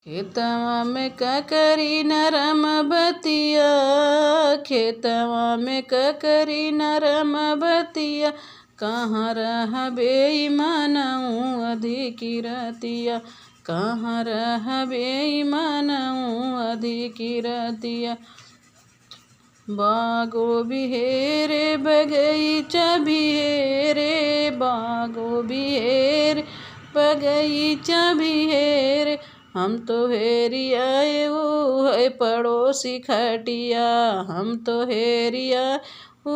खेतवा में ककरी नरम बतिया, खेतवा में ककरी नरम बतिया, कहाँ रहबे मनऊ अधिकी रतिया, कहाँ रहबे मनऊ अधिकी रतिया। बागो बिहेरे बगीचा बिहेरे, बागो बिहेरे बगीचा बिहेरे, हम तो हेरी आए वो है पड़ोसी खटिया, हम तो हेरी आए वो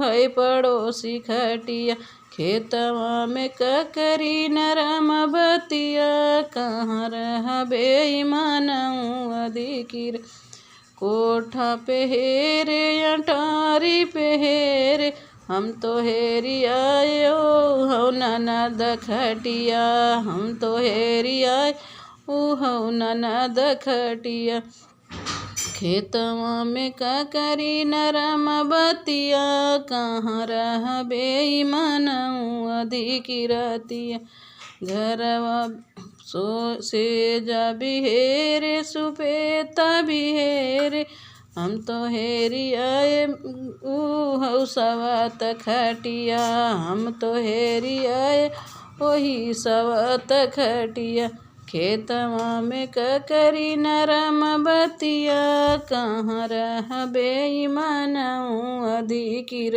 है पड़ोसी खटिया। खेतवा में ककरी नरम बतिया, कहाँ रहबे मनऊ अधिकी। कोठा पे हेरे अटारी पे हेरे, हम तो हेरी आए ओ हो ननद खटिया, हम तो हेरी आए ओ हो ननद खटिया। खेतवा में ककरी नरम बतिया, कहाँ रहबे मनऊ अधिकी रतिया। घरवा सेजा बिहेरे सुपेता बिहेरे, हम तो हेरी आए ऊ सवत खटिया, हम तो हेरी आए वही सवत खटिया। खेतवा में ककरी नरम बतिया, कहाँ रहबे मनऊ अधिकी।